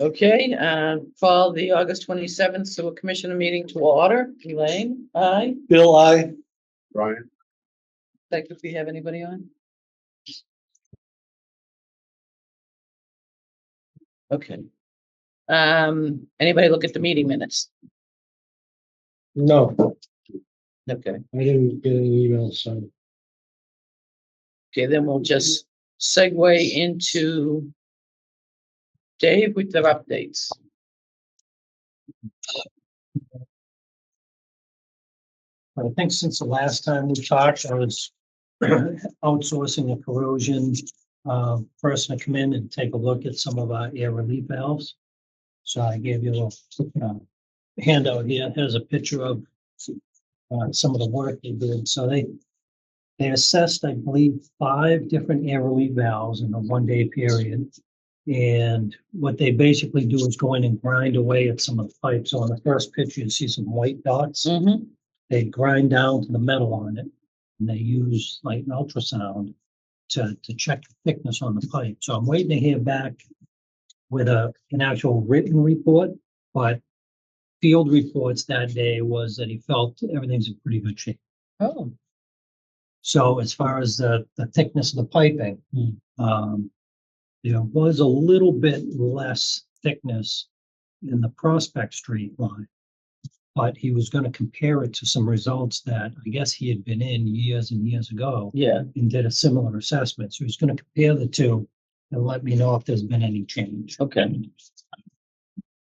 Okay, call the August 27th sewer commissioner meeting to order. Elaine, aye. Bill, I. Brian, Like if we have anybody on? Okay. Anybody look at the meeting minutes? No, Okay, I didn't get an email, so. okay, then we'll just segue into Dave with their updates. I think since the last time we talked, I was outsourcing a corrosion person to come in and take a look at some of our air relief valves. So I gave you a little handout here. Here's a picture of some of the work they did. So they assessed, I believe, 5 different air relief valves in a 1-day period. And what they basically do is go in and grind away at some of the pipes. So on the first picture, you see some white dots. Mm-hmm. They grind down to the metal on it, and they use like an ultrasound to check the thickness on the pipe. So I'm waiting to hear back with an actual written report, but field reports that day was that he felt everything's in pretty good shape. Oh, So as far as the thickness of the piping, there was a little bit less thickness in the Prospect Street line. But he was going to compare it to some results that I guess he had been in years and years ago yeah. and did a similar assessment. So he's going to compare the two and let me know if there's been any change. Okay.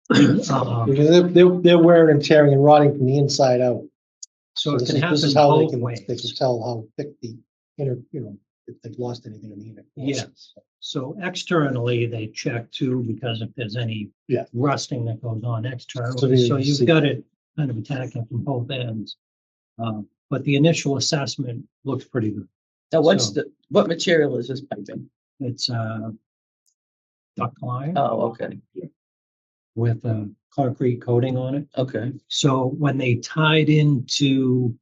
Because they're wearing and tearing and rotting from the inside out. So it this can is- happen this is how both they ways. can tell how thick the inner, if they've lost anything in the inner. Yes. So externally, they check too, because if there's any Yeah. rusting that goes on So externally, they so see- you've got it kind of attacking from both ends. But the initial assessment looks pretty good. Now, So- what material is this piping? It's ductile iron Oh, okay, with a concrete coating on it. okay. So when they tied into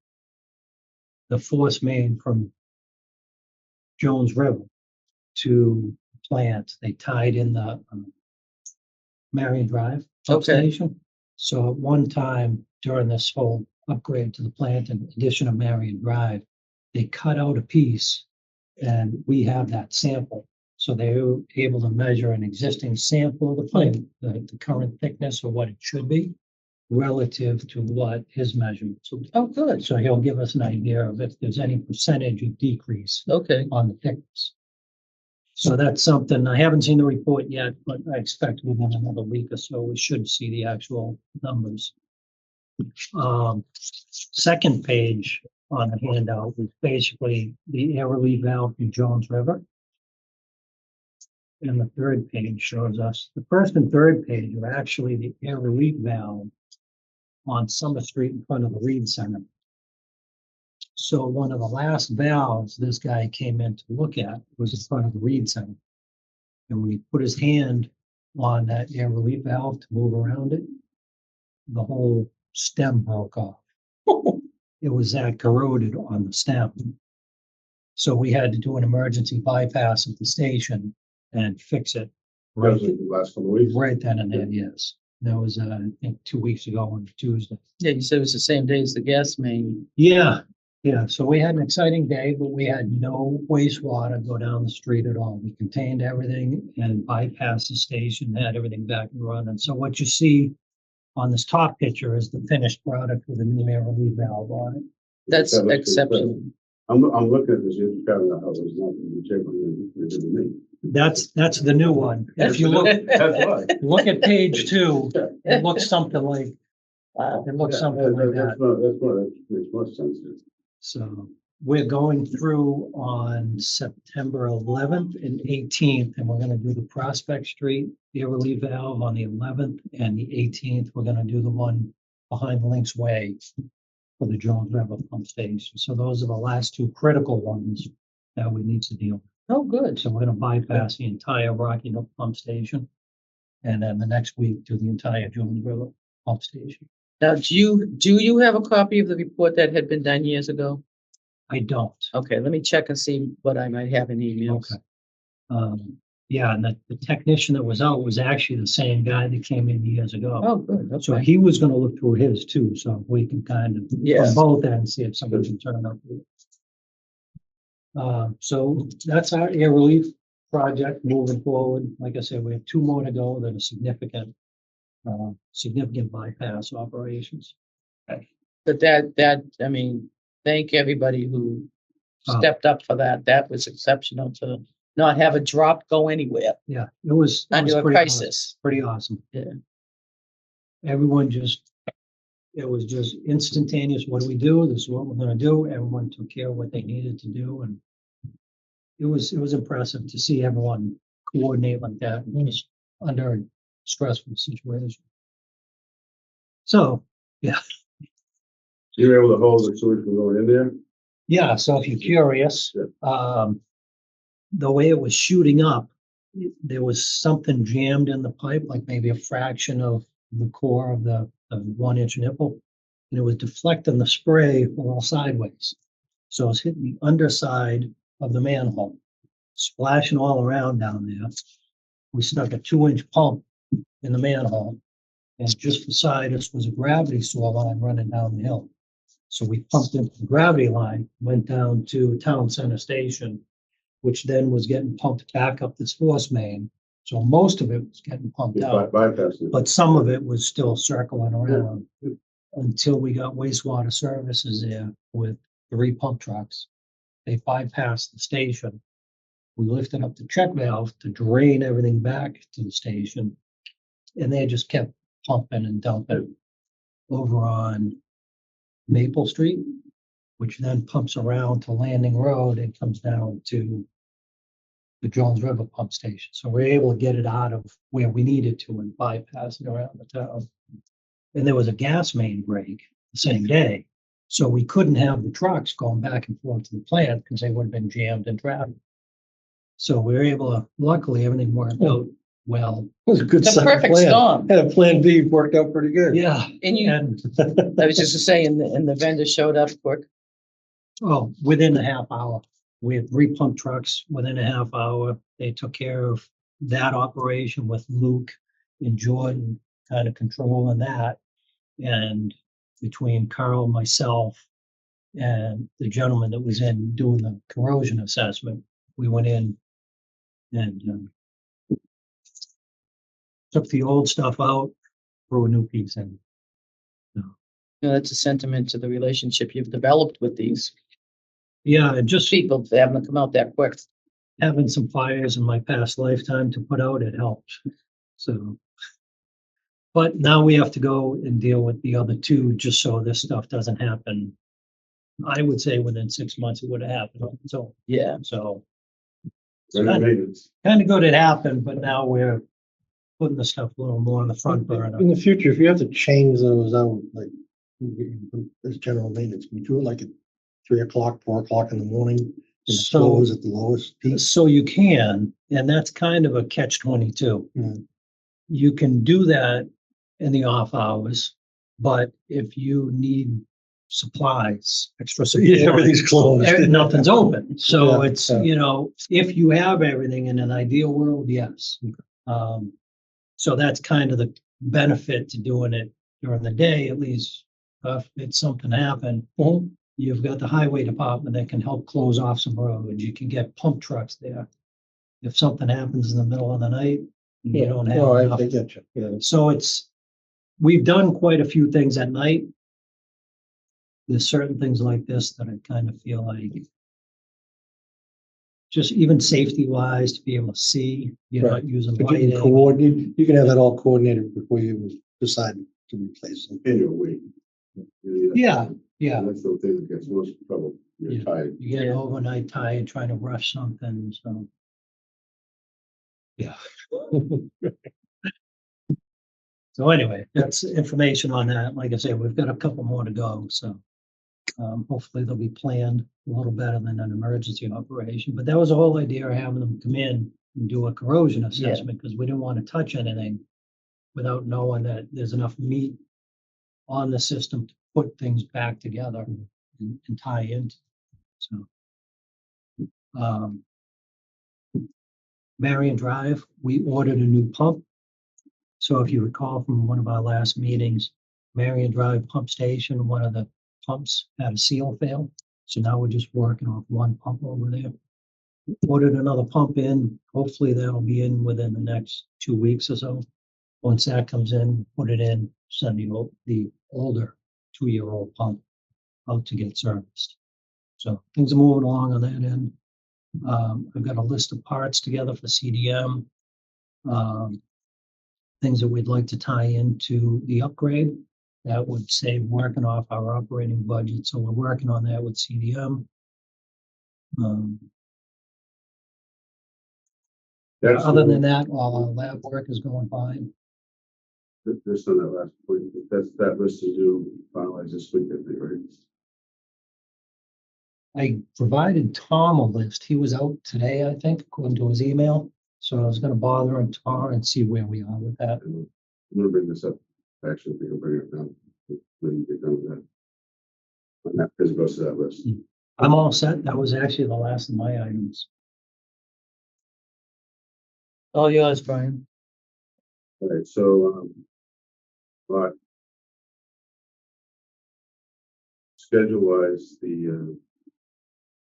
the force main from Jones River to plant, they tied in the Marion Drive substation. So at one time during this whole upgrade to the plant and addition of Marion Drive, they cut out a piece and we have that sample. So they were able to measure an existing sample of the pipe, the current thickness or what it should be relative to what his measurements will be. Oh, good. So he'll give us an idea of if there's any percentage of decrease Okay, on the thickness. So that's something, I haven't seen the report yet, but I expect within another week or so, we should see the actual numbers. Second page on the handout was basically the air relief valve from Jones River. And the third page shows us, the first and third page are actually the air relief valve on Summer Street in front of the Reed Center. So one of the last valves this guy came in to look at was in front of the Reed Center. And when he put his hand on that air relief valve to move around it, the whole stem broke off. It was that corroded on the stem. So we had to do an emergency bypass at the station and fix it right, the last couple of weeks. right then and there, yes. That was, I think, 2 weeks ago on Tuesday. yeah, you said it was the same day as the gas main. Yeah, so we had an exciting day, but we had no wastewater go down the street at all. We contained everything and bypassed the station, had everything back and running. So what you see on this top picture is the finished product with a new air relief valve on it. That's That looks good. exceptional. I'm looking at this, you're telling me how there's nothing in shape when you did me. That's the new one. If you look, That's why. look at page 2, it looks something like, Wow. it looks Yeah, something like that's that. that makes more sense. So we're going through on September 11th and 18th, and we're gonna do the Prospect Street air relief valve on the 11th, and the 18th, we're gonna do the one behind Lynx Way for the Jones River pump station. So those are the last 2 critical ones that we need to deal with. Oh, good. So we're gonna bypass the entire Rocky Nook pump station. And then the next week do the entire Jones River pump station. Now, do you have a copy of the report that had been done years ago? I don't. Okay, let me check and see what I might have in emails. Okay. Yeah, and the technician that was out was actually the same guy that came in years ago. Oh, good, So okay. he was gonna look through his too, so we can kind of, Yeah. from both ends, see if something can turn up. So that's our air relief project moving forward. Like I said, we have two more to go that are significant bypass operations. But I mean, thank everybody who Oh. stepped up for that. That was exceptional to not have a drop go anywhere Yeah, it was under a pretty awesome, crisis. pretty awesome. Yeah. Everyone it was just instantaneous. What do we do? This is what we're gonna do. Everyone took care of what they needed to do, and it was impressive to see everyone coordinate like that just under a stressful situation. So, You were able to hold the sewage from going in there? yeah, so if you're curious, the way it was shooting up, there was something jammed in the pipe, like maybe a fraction of the core of the 1 inch nipple. And it was deflecting the spray all sideways. So it was hitting the underside of the manhole, splashing all around down there. We stuck a 2 inch pump in the manhole, and just beside us was a gravity sewer line running down the hill. So we pumped into the gravity line, went down to Town Center Station, which then was getting pumped back up this force main. So most of it was getting pumped Just out, bypass it. but some of it was still circling around until we got wastewater services there with 3 pump trucks. They bypassed the station. We lifted up the check valve to drain everything back to the station, and they just kept pumping and dumping over on Maple Street, which then pumps around to Landing Road and comes down to the Jones River pump station. So we're able to get it out of where we needed to and bypass it around the town. And there was a gas main break the same day. So we couldn't have the trucks going back and forth to the plant because they would have been jammed in traffic. So we were able to, luckily, everything worked out well. It was a good The second perfect plan. storm. Had a plan B, worked out pretty good. Yeah. And you, And, I was just to say, and the vendor showed up quick. oh, within a half hour, we had 3 pump trucks within a half hour. They took care of that operation with Luke and Jordan kind of controlling that. And between Carl, myself, and the gentleman that was in doing the corrosion assessment, we went in and took the old stuff out, threw a new piece in. You know, that's a sentiment to the relationship you've developed with these Yeah, and just people, to have them come out that quick. having some fires in my past lifetime to put out, it helped. So, but now we have to go and deal with the other 2 just so this stuff doesn't happen. I would say within 6 months it would have happened. So, Yeah. Preventive maintenance. kind of good it happened, but now we're putting the stuff a little more on the front burner. In the future, if you have to change those out, like, as general maintenance, we do it like at 3 o'clock, 4 o'clock in the morning. And the So- flow is at the lowest peak. So you can, and that's kind of a catch-22. Mm. You can do that in the off hours, but if you need supplies, extra Yeah, supplies, everything's closed. nothing's open. So Yeah, it's, yeah. if you have everything in an ideal world, yes. So that's kind of the benefit to doing it during the day, at least. If it's something happen, you've got the highway department that can help close off some roads. You can get pump trucks there. If something happens in the middle of the night, you don't have No, enough. I get you. Yeah. So we've done quite a few things at night. There's certain things like this that I kind of feel like just even safety wise to be able to see, you're not using But you can lighting. coordinate, you can have that all coordinated before you decide to replace them. In your weight. Yeah, yeah. That's the thing that gets most trouble. Yeah. You're tired. You get Yeah. overnight tired trying to rush something, so. Yeah. So anyway, that's information on that. Like I said, we've got a couple more to go, so. Hopefully they'll be planned a little better than an emergency operation, but that was the whole idea of having them come in and do a corrosion assessment, because we didn't want to touch anything without knowing that there's enough meat on the system to put things back together and tie into. So. Marion Drive, we ordered a new pump. So if you recall from one of our last meetings, Marion Drive Pump Station, one of the pumps had a seal fail. So now we're just working off one pump over there. Ordered another pump in. Hopefully that'll be in within the next 2 weeks or so. Once that comes in, put it in, send the older 2-year-old pump out to get serviced. So things are moving along on that end. I've got a list of parts together for CDM. Things that we'd like to tie into the upgrade that would save working off our operating budget. So we're working on that with CDM. Other than that, all our lab work is going fine. Just on that last point, that list is due finalize this week, I think, right? I provided Tom a list. He was out today, I think, according to his email. So I was gonna bother him tomorrow and see where we are with that. I'm gonna bring this up. Actually, I think I'll bring it down when you get done with that. And that, because it goes to that list. I'm all set. That was actually the last of my items. All yours, Brian. All right, so, but schedule-wise,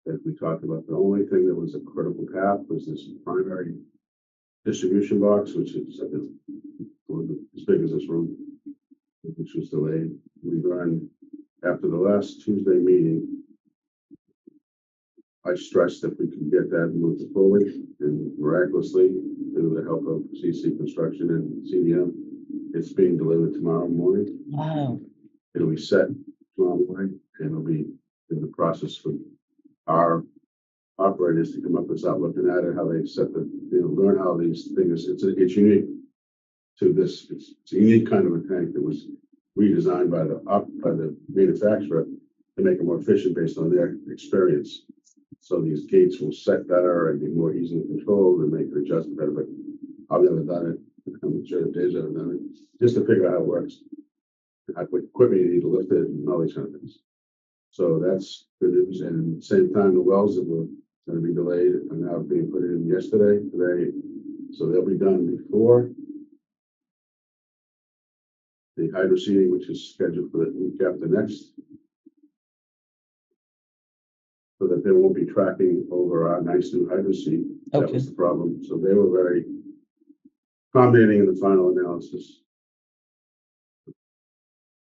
as we talked about, the only thing that was a critical path was this primary distribution box, which is as big as this room, which was delayed. We learned after the last Tuesday meeting, I stressed that we could get that moved forward, and miraculously, through the help of CC Construction and CDM, it's being delivered tomorrow morning. Wow. It'll be set tomorrow morning, and it'll be in the process for our operators to come up and start looking at it, how they set learn how these things, it's unique to this, it's a unique kind of a tank that was redesigned by the manufacturer to make it more efficient based on their experience. So these gates will set better and be more easily controlled and make it adjust better, but I've never done it. I'm sure Dave's ever done it, just to figure out how it works. What equipment you need to lift it and all these kind of things. So that's good news. And at the same time, the wells that were going to be delayed are now being put in today. So they'll be done before the hydro seeding, which is scheduled for the week after next. So that they won't be tracking over our nice new hydro seed. That was the problem. So they were very accommodating in the final analysis.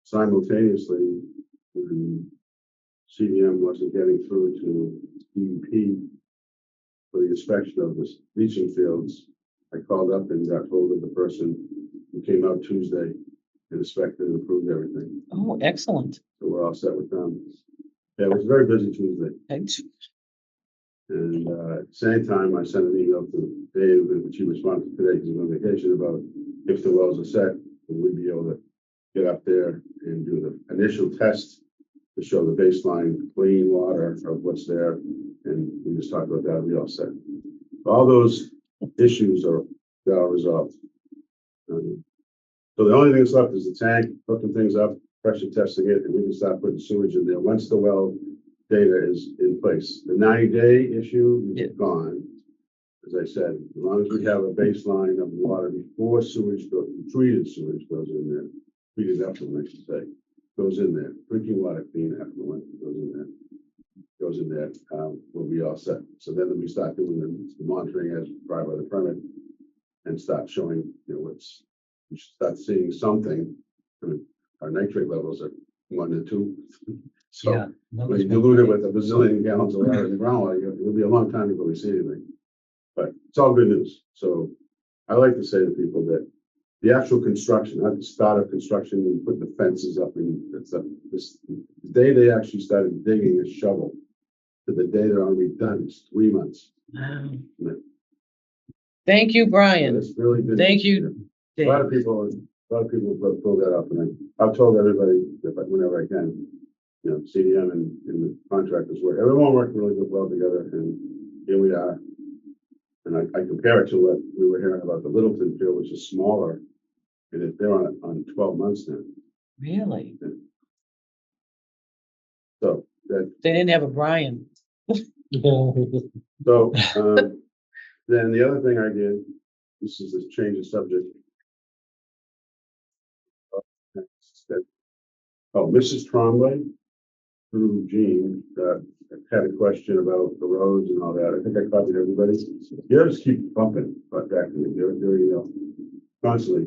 Simultaneously, the CDM wasn't getting through to DEP for the inspection of the leaching fields. I called up and got hold of the person who came out Tuesday and inspected and approved everything. Oh, excellent. So we're all set with them. Yeah, it was a very busy Tuesday. And at the same time, I sent an email to Dave, which he responded today because he's on vacation, about if the wells are set, we'd be able to get up there and do the initial test to show the baseline clean water of what's there. And we just talked about that, we all set. All those issues are resolved. So the only thing that's left is the tank, hooking things up, pressure testing it, and we can start putting sewage in there once the well data is in place. The 90-day issue is gone. As I said, as long as we have a baseline of water before sewage goes, treated sewage goes in there, treated effluent, I should say, goes in there. Drinking water, clean effluent goes in there, we'll be all set. So then we start doing the monitoring as required by the permit and start showing, we should start seeing something. I mean, our nitrate levels are 1 to 2. So Yeah, when you dilute it with a bazillion gallons of water in the groundwater, it'll be a long time before we see anything. But it's all good news. So I like to say to people that the actual construction, not the start of construction and putting the fences up and the day they actually started digging a shovel to the day they're already done is 3 months. Wow. Yeah. Thank you, Brian. That's really good. Thank you, A lot of Dave. people have pulled that up, and I've told everybody that whenever I can, CDM and the contractors work. Everyone worked really well together, and here we are. And I compare it to what we were hearing about the Littleton field, which is smaller, and they're on 12 months now. Really? So that They didn't have a Brian. so Then the other thing I did, this is a change of subject. Oh, Mrs. Trombley, through Jean, had a question about the roads and all that. I think I copied everybody. You just keep bumping, but back to me, you're constantly.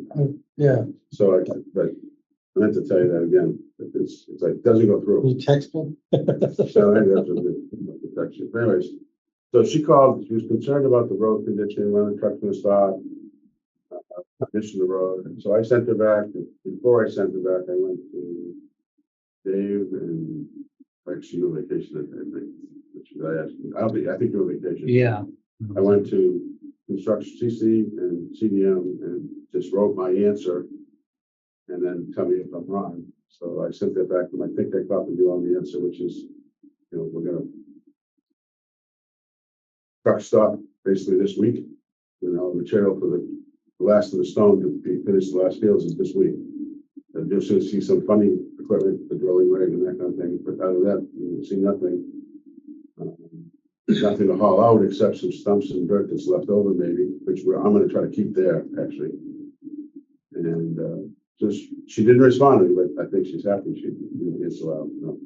Yeah, So but I meant to tell you that again, it's like, it doesn't go through. you text me? So maybe that's a good protection. But anyways, so she called, she was concerned about the road condition, when the truck's gonna stop, condition of the road. And so I sent her back, before I sent her back, I went to Dave and, actually, you were vacation, I think, which I asked, I think you were vacation. Yeah. I went to construction CC and CDM and just wrote my answer and then tell me if I'm wrong. So I sent that back to them. I think I copied you on the answer, which is, we're gonna truck stop basically this week. Material for the last of the stone to be finished, the last fields is this week. And you'll soon see some funny equipment, the drilling rig and that kind of thing, but out of that, you see nothing. There's nothing to haul out except some stumps and dirt that's left over maybe, which I'm gonna try to keep there, actually. And she didn't respond to me, but I think she's happy. She didn't answer out. No.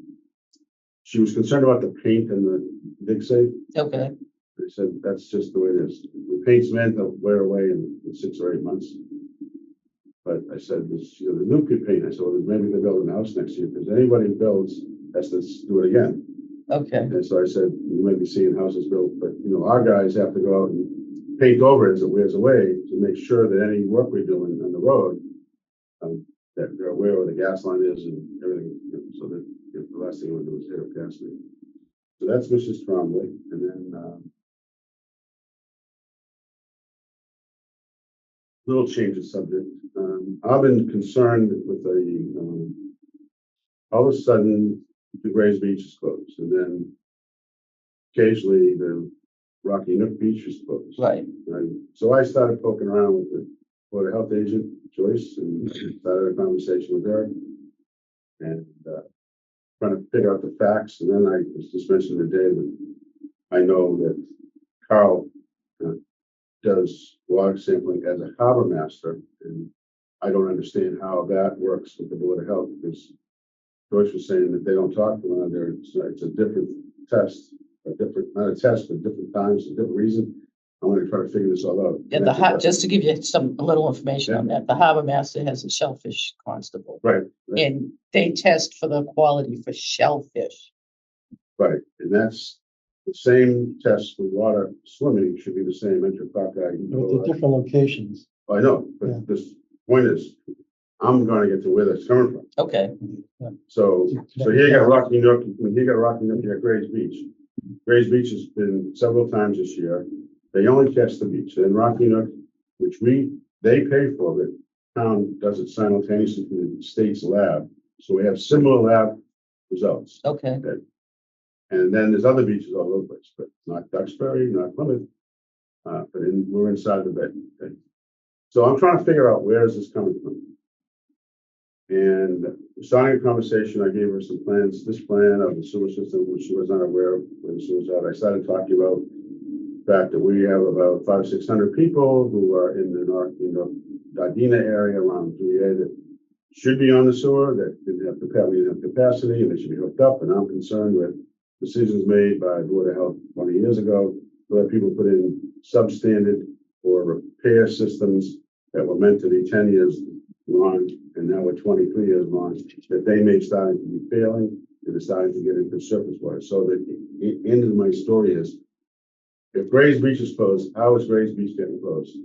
She was concerned about the paint and the dig safe. Okay, They said that's just the way it is. The paint's meant to wear away in 6 or 8 months. But I said, this, the new paint, I said, well, maybe they're building a house next year, because anybody builds has to do it again. okay, And so I said, you might be seeing houses built, but our guys have to go out and paint over it as it wears away to make sure that any work we're doing on the road, that they're aware where the gas line is and everything, so that the last thing we'll do is hit a gas line. So that's Mrs. Trombley, and then little change of subject. I've been concerned with all of a sudden the Grays Beach is closed, and then occasionally the Rocky Nook Beach is closed. right. So I started poking around with the Board of Health agent, Joyce, and started a conversation with her. And trying to figure out the facts. And then I was just mentioning today that I know that Carl does water sampling as a harbor master. And I don't understand how that works with the Board of Health, because Joyce was saying that they don't talk to one another. It's a different test, not a test, but different times, a different reason. I want to try to figure this all out. Yeah, just to give you a little information on that, the harbor master has a shellfish constable. Right. And they test for the quality for shellfish. Right, and that's the same test for water swimming should be the same enterococci. But they're different locations. I know, Yeah. but this point is, I'm gonna get to where that's coming from. Okay, So here you got Rocky Nook, you got Grays Beach. Grays Beach has been several times this year. They only test the beach. Then Rocky Nook, which they pay for, but town does it simultaneously to the state's lab. So we have similar lab results. okay. And then there's other beaches all over the place, but not Duxbury, not Plymouth. But we're inside the bay. Okay? So I'm trying to figure out where is this coming from. And starting a conversation, I gave her some plans, this plan of the sewer system, which she was not aware of where the sewer's at. I started talking about the fact that we have about 500 or 600 people who are in the North, Gardena area around GA that should be on the sewer, that didn't have capacity, and they should be hooked up. And I'm concerned with decisions made by Board of Health 20 years ago, where people put in substandard or repair systems that were meant to be 10 years long, and now we're 23 years long, that they may start to be failing, and they're starting to get into surface water. So the end of my story is, if Grays Beach is closed, how is Grays Beach getting closed?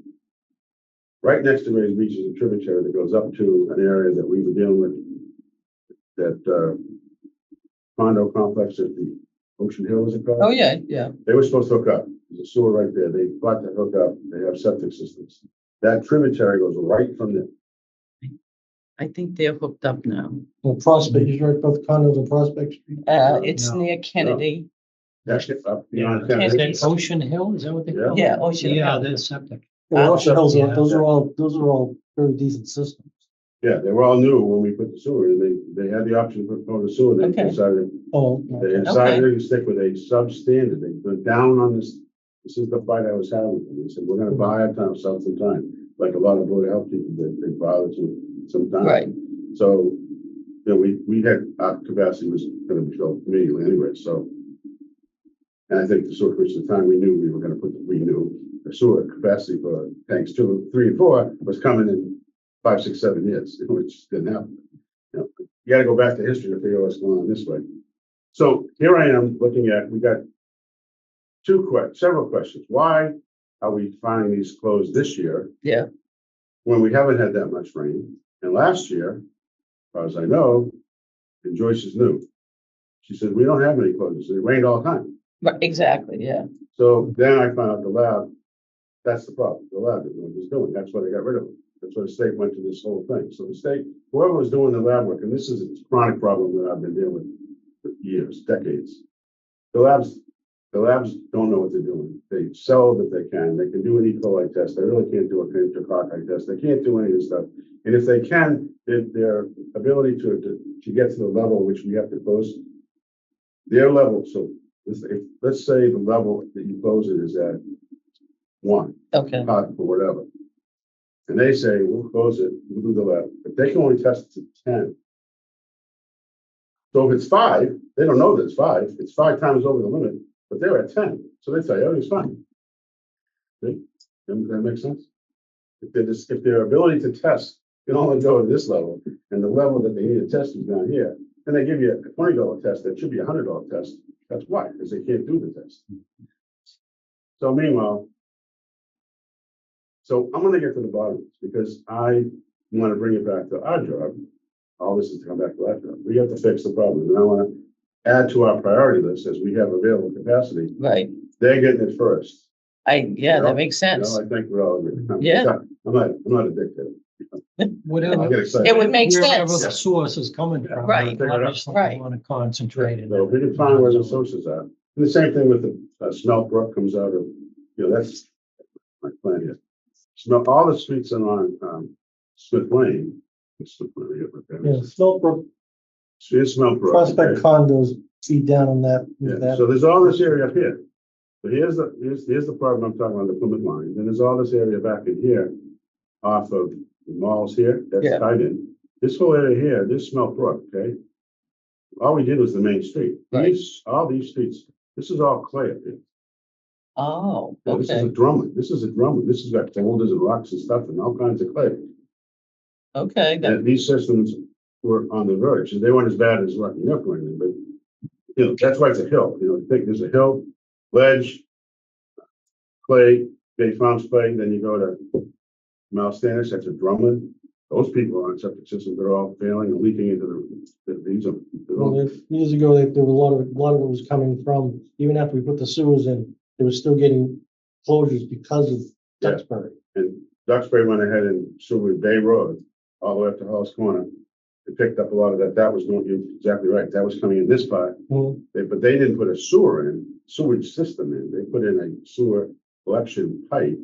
Right next to Grays Beach is a tributary that goes up to an area that we were dealing with, that condo complex at the Ocean Hill, is it called? Oh, yeah, yeah. They were supposed to hook up. There's a sewer right there. They fought to hook up. They have septic systems. That tributary goes right from there. I think they're hooked up now. Well, Prospect, is right above condos on Prospect Street. It's No. near Kennedy. That's it, up beyond Yeah. Kennedy. Is it Ocean Hill, is that what they Yeah. call it? Yeah, Ocean Yeah, Hill. they're septic. Well, Ocean Hills, Yeah. those are all very decent systems. Yeah, they were all new when we put the sewer in. They had the option to put the sewer. They Okay. decided Oh, they okay. decided to stick with a substandard. They went down on this This is the fight I was having with them. They said, we're gonna buy ourselves some time, like a lot of Board of Health people did, they bought some time. Right. So, you know, we had, our capacity was gonna be filled immediately anyway, so. And I think the sewer commission at the time, we knew we were gonna we knew the sewer capacity for tanks 2, 3, and 4 was coming in 5, 6, 7 years, which didn't happen. You know, you gotta go back to history to figure out what's going on this way. So here I am looking at, we got several questions. Why are we finding these closed this year? Yeah. When we haven't had that much rain? And last year, as far as I know, and Joyce is new, she said, we don't have any closures. It rained all the time. Right, exactly, yeah. So then I found out the lab, that's the problem. The lab didn't know what it was doing. That's why they got rid of it. That's why the state went to this whole thing. So the state, whoever was doing the lab work, and this is a chronic problem that I've been dealing with for years, decades. The labs don't know what they're doing. They sell that they can. They can do an E. coli test. They really can't do a cryptococci test. They can't do any of this stuff. And if they can, their ability to get to the level which we have to close, their level. So let's say the level that you close it is at 1, Okay, or whatever. And they say, we'll close it, we'll do the lab. But they can only test it to 10. So if it's 5, they don't know that it's 5. It's 5 times over the limit, but they're at 10. So they say, everything's fine. See? That makes sense? If their ability to test can only go to this level, and the level that they need to test is down here, and they give you a $20 test that should be a $100 test. That's why, because they can't do the test. So meanwhile, so I'm going to get to the bottom of this because I want to bring it back to our job. All this is to come back to our job. We have to fix the problem, and I want to add to our priority list as we have available capacity. right. They're getting it first. Yeah, know, that makes sense. I think we're all agree. Yeah. I'm not a dictator. I Whatever. get excited. It would make Wherever sense. the source is coming from. Right, Obviously, right. you want to concentrate it. So if we can find where the sources are, and the same thing with the Smelt Brook comes out of, that's my plan here. All the streets on Smith Lane. Yeah, Snowbrook, Smelt Brook. Prospect okay. condos feed down on that. Yeah. So there's all this area up here. So here's the problem I'm talking about, the Plymouth line. Then there's all this area back in here, off of the malls here, that's Yeah. tied in. This whole area here, this Smelt Brook, okay? All we did was the main street. Right. All these streets, this is all clay up here. Oh, Yeah, this is a okay, drumlin. This has got boulders and rocks and stuff and all kinds of clay. okay. And these systems were on the verge. They weren't as bad as Rocky Neck or anything, but that's why it's a hill. Think there's a hill, ledge, clay, Bay Farms clay, then you go to Mount Stanish, that's a drumlin. Those people on septic systems, they're all failing and leaking into these. Well, years ago, there was a lot of it was coming from, even after we put the sewers in, they were still getting closures because of Yeah. Duxbury. And Duxbury went ahead and Seward Bay Road, all the way up to Hall's Corner. It picked up a lot of that. That was going, you're exactly right. That was coming in this part. Mhm. But they didn't put a sewage system in. They put in a sewer collection pipe,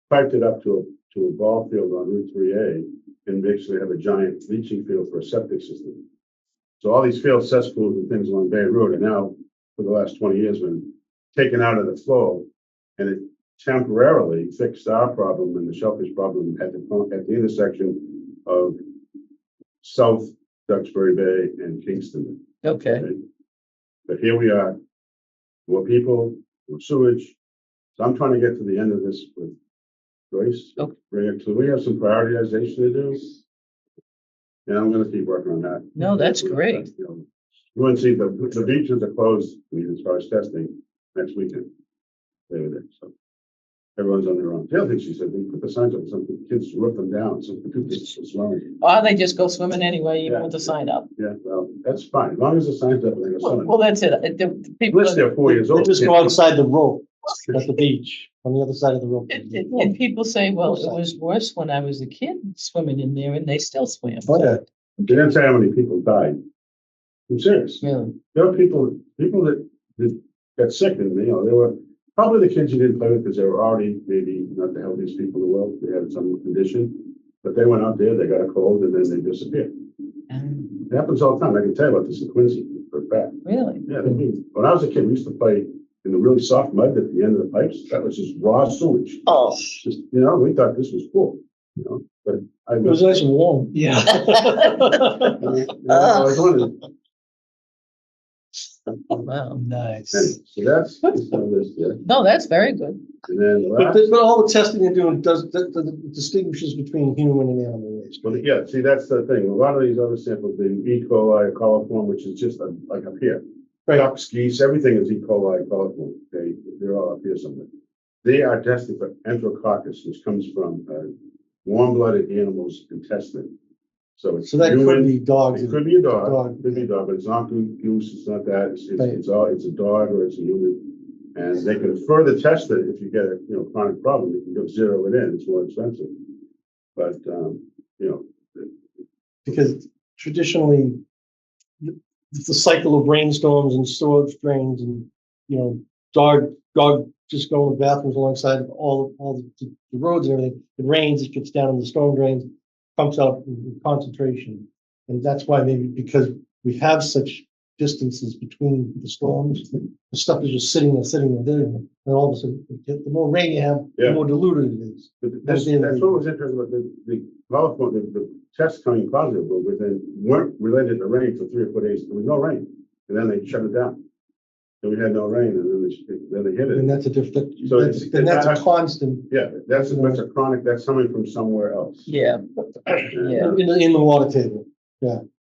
piped it up to a ball field on Route 3A, and basically have a giant leaching field for a septic system. So all these failed cesspools and things along Bay Road are now, for the last 20 years, been taken out of the flow, and it temporarily fixed our problem and the shellfish problem at the intersection of South Duxbury Bay and Kingston. Okay, But here we are, more people, more sewage. So I'm trying to get to the end of this with Joyce. Okay. So we have some prioritization to do. And I'm gonna keep working on that. no, that's great. You want to see the beaches are closed, as far as testing next weekend. So everyone's on their own. The other thing she said, they put the signs up, some kids rip them down, so the kids are swimming. Or they just go swimming anyway, even Yeah. with the sign up. Yeah, well, that's fine, as long as the sign's up and they go swimming. Well, that's it. The people, Unless they're 4 years They old. just go outside the rope at the beach, on the other side of the rope. and people say, well, it was worse when I was a kid swimming in there, and they still swam. Oh, yeah. They didn't say how many people died. I'm serious. Really? There were people that got sick, and they were probably the kids you didn't play with because they were already maybe not the healthiest people in the world. They had some condition, but they went out there, they got a cold, and then they disappeared. It happens all the time. I can tell you about this in Quincy for a fact. Really? Yeah, when I was a kid, we used to play in the really soft mud at the end of the pipes, that was just raw sewage. Oh. Just, we thought this was cool, but I It was nice and warm. Yeah. I was wondering. Wow. Nice. Anyway, so that's on this, yeah. No, that's very good. And then the But, last, but all the testing they're doing does, that distinguishes between human and animal waste. well, yeah, see, that's the thing. A lot of these other samples, the E. coli coliform, which is just like up here. Right. Ducks, geese, everything is E. coli coliform. They're all up here somewhere. They are testing for enterococcus, which comes from warm-blooded animals' intestine. So it's So that could human. be dogs. It could be a dog, Dog, could be a dog, but it's not goose, it's not that, Right. it's a dog or it's a human. And they can further test it if you get a, chronic problem, you can go zero it in, it's more expensive. But, Because traditionally, the cycle of rainstorms and storage drains and, dog just going to bathrooms alongside all the roads and everything. It rains, it gets down in the storm drains, pumps out in concentration. And that's why maybe because we have such distances between the storms, the stuff is just sitting there, and all of a sudden, the more rain you have, the Yeah. more diluted it is. but that's what was interesting about the coliform, the tests coming positive, but weren't related to rain for 3 or 4 days, there was no rain. And then they shut it down. And we had no rain, and then they hit it. And that's a different, So that's a constant Yeah, that's a chronic, that's coming from somewhere else. Yeah. And, Yeah. in the water table.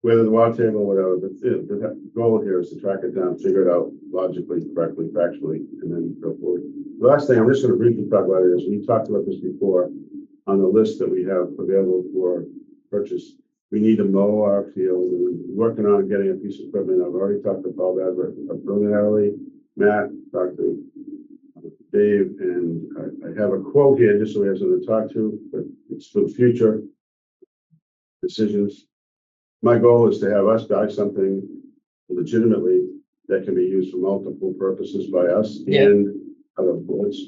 Whether the water table or whatever, but the goal here is to track it down, figure it out logically, correctly, factually, and then go forward. The last thing, I'm just gonna briefly talk about it, is we talked about this before on the list that we have available for purchase. We need to mow our field, and we're working on getting a piece of equipment. I've already talked to Paul Basler preliminarily, Matt, talked to Dave, and I have a quote here just so we have something to talk to, but it's for the future decisions. My goal is to have us buy something legitimately that can be used for multiple purposes by us Yeah. and other boards,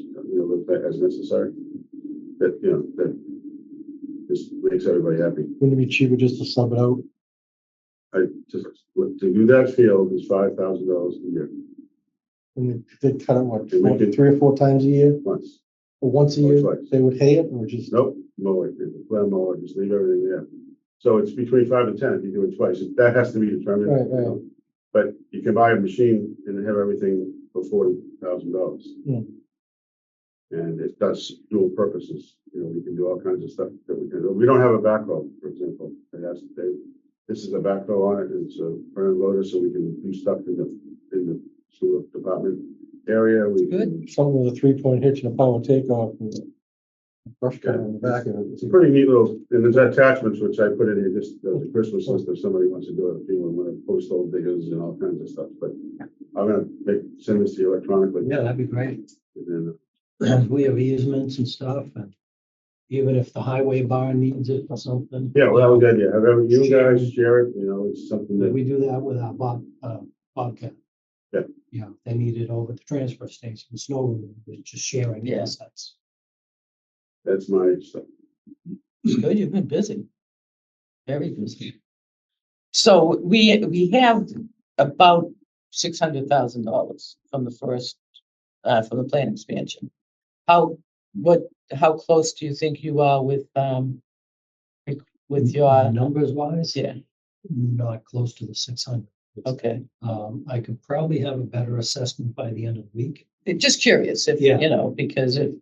as necessary. That just makes everybody happy. Wouldn't it be cheaper just to sub it out? To do that field is $5,000 a year, And they cut it, what, And we could- 3 or 4 times a year, once. or once a Or year? twice. They would hay it, or just? Nope, mow it, let them mow it, just leave everything there. So it's between 5 and 10 if you do it twice. That has to be determined. Right. But you can buy a machine and have everything for $40,000. Yeah. And it does dual purposes. We can do all kinds of stuff that we can do. We don't have a backhoe, for example. This is a backhoe on it. It's a front end loader, so we can do stuff in the sewer department area. We can, Something with a 3-point hitch and a power takeoff and a brush cutter on the back of it. it's a pretty neat little, and there's attachments which I put in here just as a Christmas list if somebody wants to do it. If you want to post old diggers and all kinds of stuff, but I'm gonna send this to you electronically. Yeah, that'd be great. And then, We have easements and stuff, and even if the highway barn needs it or something. yeah, well, that was the idea. Have you guys share it, it's something that, We do that with our Bobcat. Yeah. Yeah, they need it over at the transfer station, the snow removal, we're just sharing Yeah. assets. that's my stuff. It's good, you've been busy. Very busy. So we have about $600,000 from the first, from the plan expansion. How close do you think you are with your, Numbers wise, yeah, not close to the 600. okay. I could probably have a better assessment by the end of the week. Just curious if, Yeah. because it,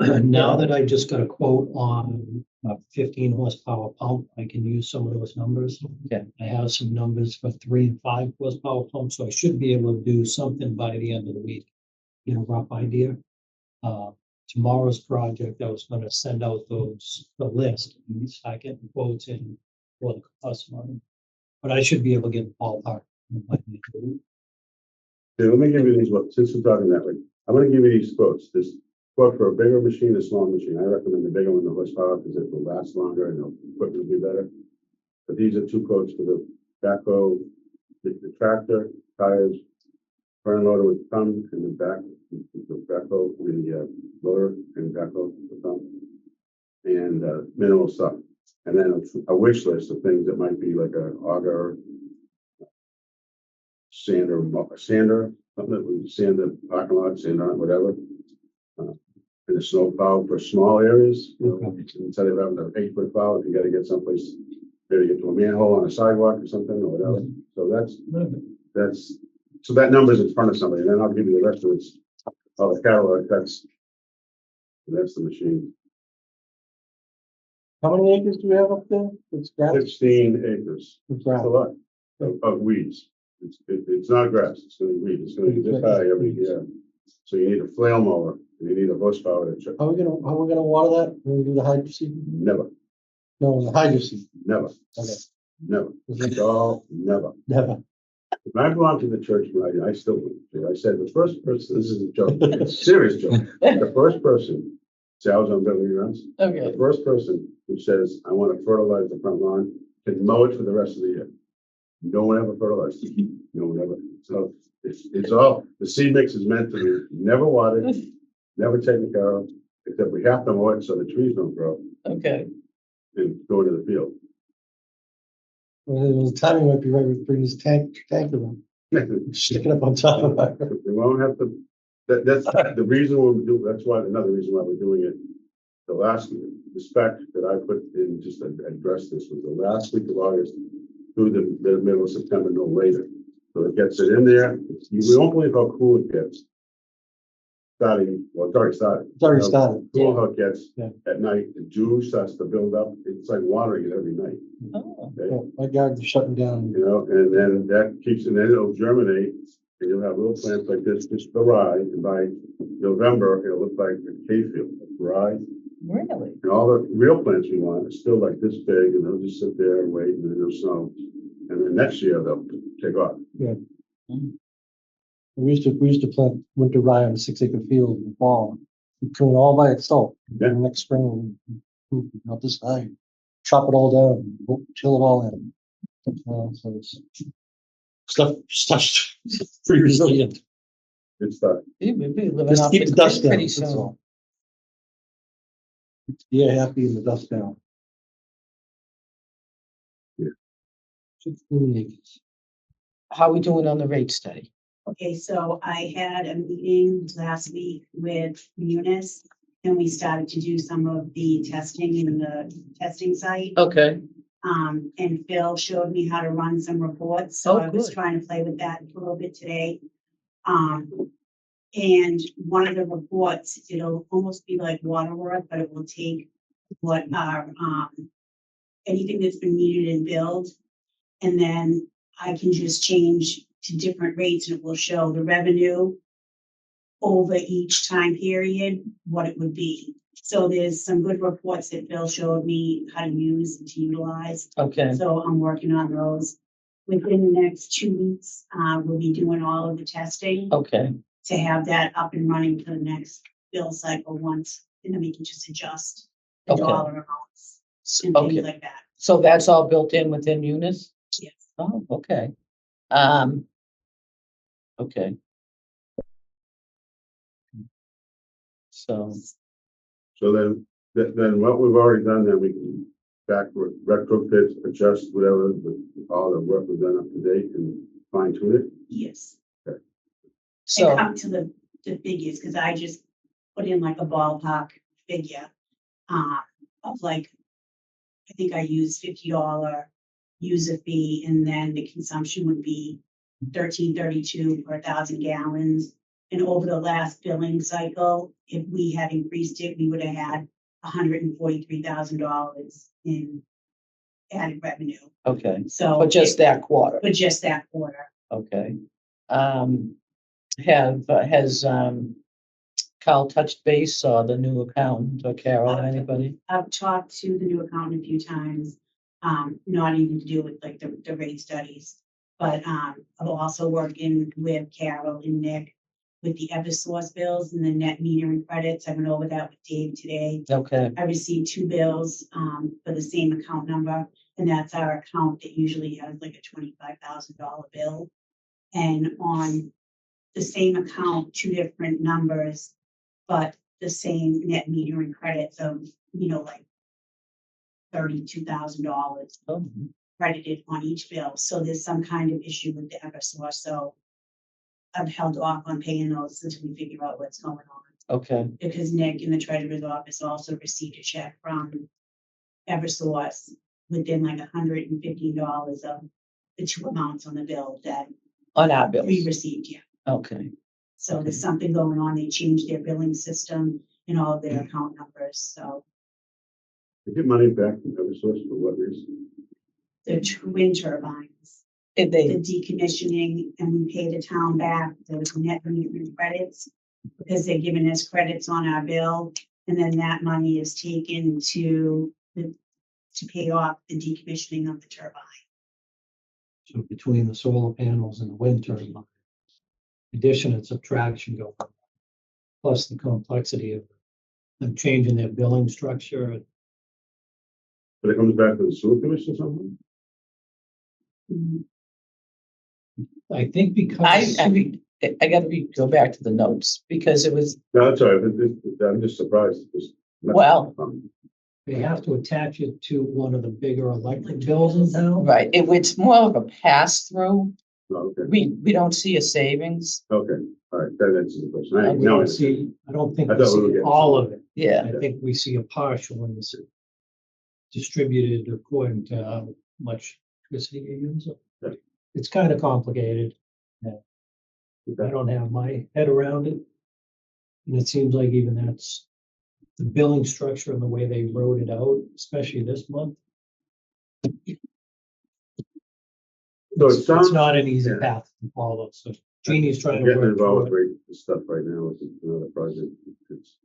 Now that I just got a quote on a 15 horsepower pump, I can use some of those numbers. Okay. I have some numbers for 3 and 5 horsepower pumps, so I should be able to do something by the end of the week. Get a rough idea. Tomorrow's project, I was gonna send out the list, and start getting quotes in for the customer. But I should be able to get a ballpark. Okay, let me give you these, since we're talking that way, I'm gonna give you these quotes. This quote for a bigger machine, a small machine. I recommend the bigger one, the horsepower, because it will last longer and the equipment will be better. But these are 2 quotes for the backhoe, the tractor, tires, front loader with thumb, and the backhoe with the loader and backhoe with thumb, and minimal stuff. And then a wish list of things that might be like a auger, sander, something that we sand the parking lot, sand on, whatever. And a snow plow for small areas, you know, instead of having an 8-foot plow, if you gotta get someplace, maybe get to a manhole on a sidewalk or something or whatever. So so that number's in front of somebody, and then I'll give you the rest of it. Oh, the catalog, that's the machine. How many acres do we have up there? It's grass. 16 acres. It's That's grass. a lot of weeds. It's not grass, it's gonna be weed, it's gonna be this high every year. So you need a flail mower, and you need a horsepower to check. How are we gonna water that when we do the hydro seed? Never, No, the hydro seed. never, Okay. never. It's all never. Never. When I belonged to the church, I still do. I said the first person, this is a joke, it's a serious joke. The first person, see, I was on Beverly Runs. Okay, The first person who says, I want to fertilize the front lawn, can mow it for the rest of the year. No one ever fertilized it. No one ever. So it's all, the seed mix is meant to be never watered, never taken care of, except we have to mow it so the trees don't grow okay. and go into the field. Well, the timing might be right with bringing this tanker in, stick it up on top of it. We won't have to, that's the reason we do, that's why, another reason why we're doing it. The spec that I put in, just to address this, was the last week of August through the middle of September, no later. So it gets it in there. You won't believe how cool it gets. It's already started. It's already You know, started. Cool how it gets Yeah. at night. The dew starts to build up. It's like watering it every night. Oh, Okay? Yeah, my garden's shutting down. You know, and then that keeps, and then it'll germinate, and you'll have little plants like this, just dry, and by November, it'll look like a hay field, dry. really? And all the real plants we want are still like this big, and they'll just sit there and wait, and then they'll snow. And then next year, they'll take off. We used to plant winter rye on a 6-acre field in the fall. We prune it all by itself. Yeah. And next spring, not this high, chop it all down, till it all in. So it's stuff's pretty resilient. Good stuff. You would be living Just off keep the the dust grid down, pretty that's soon. all. Yeah, happy in the dust down. Yeah. 16 acres. How are we doing on the rate study? Okay, so I had a meeting last week with Munis, and we started to do some of the testing in the testing site. Okay, And Phil showed me how to run some reports, so Oh, I was good. trying to play with that a little bit today. And one of the reports, it'll almost be like Waterworth, but it will take what are, anything that's been needed and billed. And then I can just change to different rates, and it will show the revenue over each time period, what it would be. So there's some good reports that Bill showed me how to use and to utilize. okay, So I'm working on those. Within the next 2 weeks, we'll be doing all of the testing okay, to have that up and running for the next bill cycle once, and then we can just adjust the Okay. dollar amounts and things okay. like that. So that's all built in within Munis? Yes. Oh, okay. Okay. So, So then what we've already done, then we can backward retrofit, adjust whatever, all the work we've done up to date and fine tune it. Yes. And so, come to the figures, because I just put in like a ballpark figure, of like, I think I used $50 user fee, and then the consumption would be $13.32 per 1,000 gallons. And over the last billing cycle, if we had increased it, we would have had $143,000 in added revenue. okay, So. but just that quarter, But just that quarter. okay. Has Carl touched base or the new accountant or Carol, anybody? I've talked to the new accountant a few times, not even to do with like the rate studies. But I'm also working with Carol and Nick with the Eversource bills and the net metering credits. I went over that with Dave today. Okay, I received 2 bills for the same account number, and that's our account that usually has like a $25,000 bill. And on the same account, 2 different numbers, but the same net metering credits of, like $32,000. oh, credited on each bill, so there's some kind of issue with the Eversource, so I've held off on paying those until we figure out what's going on. Okay, Because Nick in the treasurer's office also received a check from Eversource within like $115 of the two amounts on the bill that on our we bills. received, yeah. Okay, So there's something going on. They changed their billing system and all of their account numbers, so We get money back from Eversource for what reason? the wind turbines, if the they, decommissioning, and we pay the town back those net metering credits because they're giving us credits on our bill, and then that money is taken to pay off the decommissioning of the turbine. So between the solar panels and the wind turbine, addition and subtraction go on. Plus the complexity of them changing their billing structure. But it comes back to the sewer commission somehow? I think I, because, I gotta go back to the notes because it was, No, that's all right, I'm just surprised. Well- they have to attach it to one of the bigger electric bills in town. right, it's more of a pass through. Okay, We don't see a savings. okay, all right, that answers the question. And we Now I don't understand. see, I don't think I we thought we were see getting all some. of it. Yeah, I think we see a partial and it's distributed according to how much electricity you use. Yeah. It's kind of complicated. I don't have my head around it. And it seems like even that's the billing structure and the way they wrote it out, especially this month. So it It's sounds. not an easy yeah. path to follow. So Jeannie's trying to Getting work involved through it. with this stuff right now is another project. It's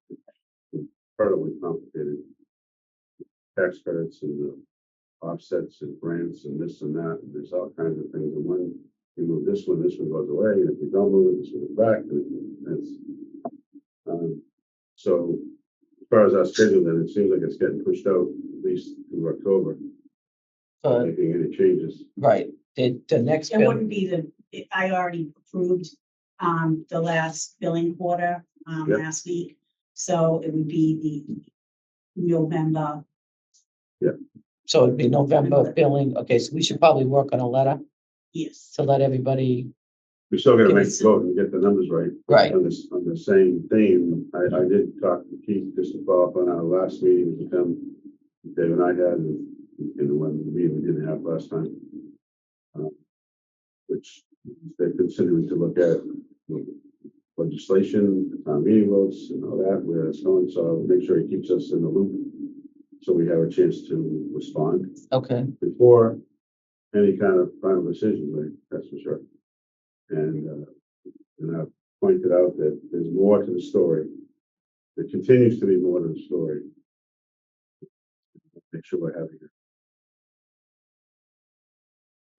incredibly complicated. Tax credits and the offsets and grants and this and that, and there's all kinds of things. And when you move this one goes away, and if you don't move it, this one goes back, and that's. So as far as our schedule, then it seems like it's getting pushed out at least through October, but, making any changes. right, the next It bill, wouldn't be I already approved, the last billing quarter, Yep. last week. So it would be the November. so it'd be November billing. Okay, so we should probably work on a letter Yes. to let everybody, We still gotta Give make us the vote and get the numbers right. Right. On this, on the same theme, I did talk to Keith just to follow up on our last meeting with them. Dave and I had, and the one meeting we didn't have last time. Which they're considering to look at legislation, town meeting votes and all that, where it's going, so I'll make sure he keeps us in the loop. So we have a chance to respond okay, before any kind of final decision, right, that's for sure. And I've pointed out that there's more to the story. There continues to be more to the story. Make sure we're having a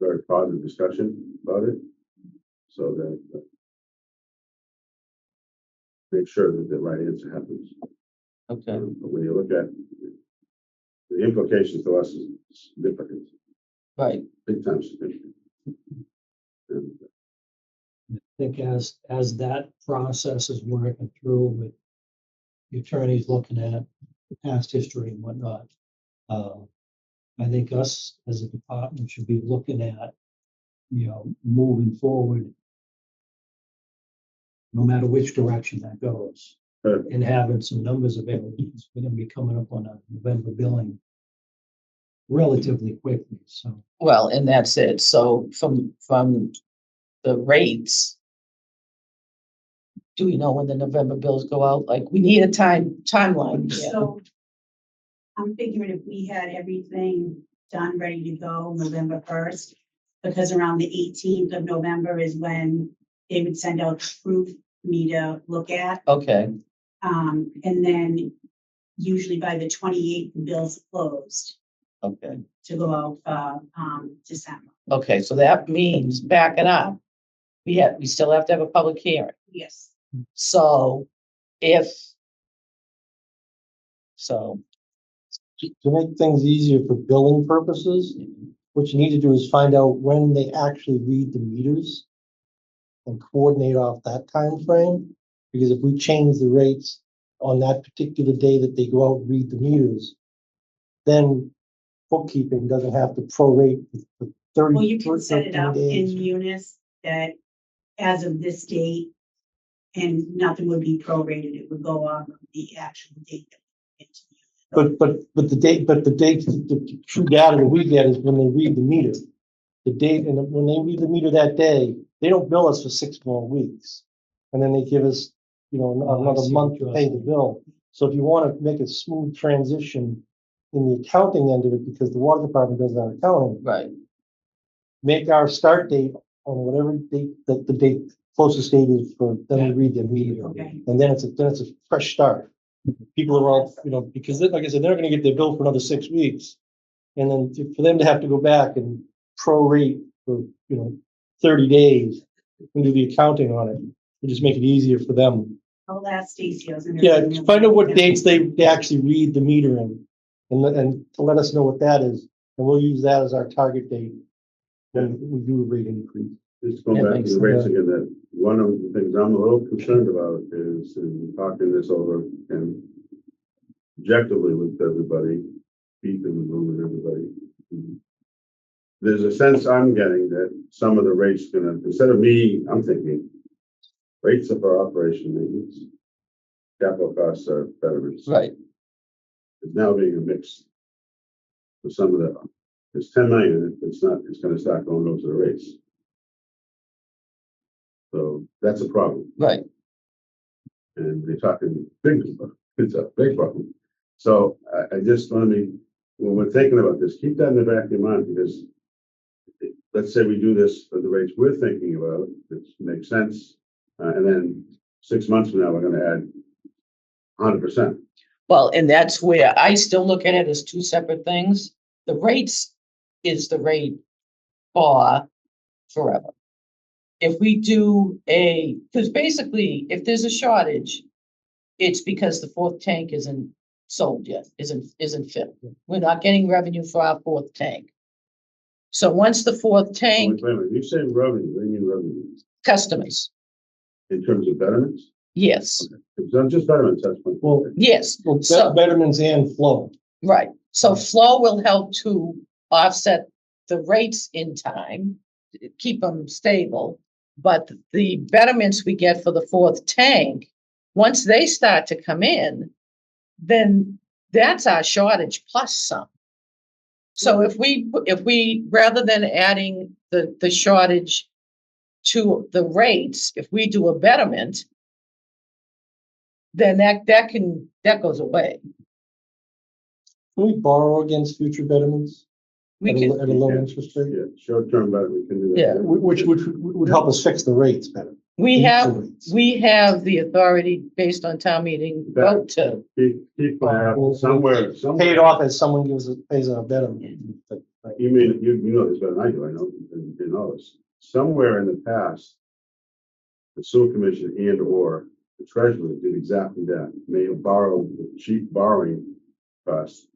very positive discussion about it, so that make sure that the right answer happens. okay, But when you look at the implications to us is significant, right, big time significant. And I think as that process is working through with the attorneys looking at past history and whatnot, I think us as a department should be looking at, moving forward, no matter which direction that goes, uh, and having some numbers available. We're gonna be coming up on a November billing relatively quickly, so. well, and that's it. So from the rates, do we know when the November bills go out? Like, we need a timeline. Yeah. So I'm figuring if we had everything done, ready to go November 1st, because around the 18th of November is when they would send out proof for me to look at. Okay, And then usually by the 28th, the bills are closed okay, to go out for December. okay, so that means backing up. We still have to have a public hearing. Yes. So so, To make things easier for billing purposes, what you need to do is find out when they actually read the meters and coordinate off that time frame. Because if we change the rates on that particular day that they go out and read the meters, then bookkeeping doesn't have to prorate the 30. Well, you can set it 13 up in days. Munis that as of this date, and nothing would be prorated, it would go off of the actual date. That we get to Munis. But the date, the true data that we get is when they read the meter. The date, and when they read the meter that day, they don't bill us for 6 more weeks. And then they give us, Oh, I another see month what to you're pay the saying. bill. So if you want to make a smooth transition in the accounting end of it, because the water department does our accounting, Right, make our start date on whatever date, that the date, closest date is for them to read their meter. Okay. And then it's a fresh start. People are all, because like I said, they're gonna get their bill for another 6 weeks. And then for them to have to go back and prorate for, 30 days and do the accounting on it, we just make it easier for them. I'll ask Stacy. I was gonna- Yeah, find out what dates they actually read the meter in and to let us know what that is. And we'll use that as our target date when we do a rate increase. Just going Yeah, back to makes the rates again, that one of the things I'm a little concerned about is in talking this over and objectively with everybody, Pete in the room and everybody. There's a sense I'm getting that some of the rates gonna, instead of me, I'm thinking rates of our operation maintenance, capital costs are betterments. right, It's now being a mix. For some of the, it's 10 million, it's not, it's gonna start going over to the rates. So that's a problem. right. And they're talking big, it's a big problem. So I just want to be, when we're thinking about this, keep that in the back of your mind, because let's say we do this at the rates we're thinking about, it makes sense. And then 6 months from now, we're gonna add 100%. Well, and that's where I still look at it as two separate things. The rates is the rate for forever. If we do because basically, if there's a shortage, it's because the fourth tank isn't sold yet, isn't filled. We're not getting revenue for our fourth tank. So once the fourth tank, Wait a minute, you say revenue, what do you mean revenue? customers, In terms of betterments? yes, It's not just betterments, that's fine. Well, yes. well, So, betterments and flow. right, so flow will help to offset the rates in time, keep them stable. But the betterments we get for the fourth tank, once they start to come in, then that's our shortage plus some. So if we, rather than adding the shortage to the rates, if we do a betterment, then that goes away. Can we borrow against future betterments We at can, a low Yeah. interest rate? Yeah, short-term better, we can do that. Yeah. Which would help us fix the rates better. we The have, rates. we have the authority based on town meeting vote to, Keep somewhere. Pay it off as someone pays a betterment. You mean, you know this better than I do, I know, in all this. Somewhere in the past, the sewer commission and or the treasurer did exactly that, may have borrowed the cheap borrowing costs.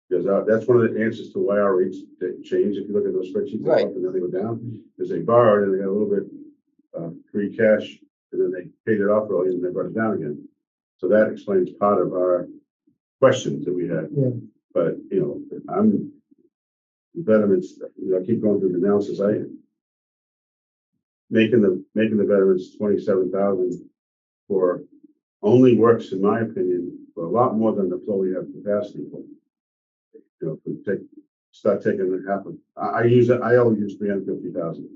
Because that's one of the answers to why our rates change. If you look at those spreadsheets, they go Right. up and then they go down, because they borrowed and they got a little bit free cash, and then they paid it off early and they brought it down again. So that explains part of our questions that we had. Yeah. But, I'm betterments, I keep going through the analysis. Making the betterments 27,000 for only works, in my opinion, for a lot more than the flow we have capacity for. If we start taking the half of, I only use 350,000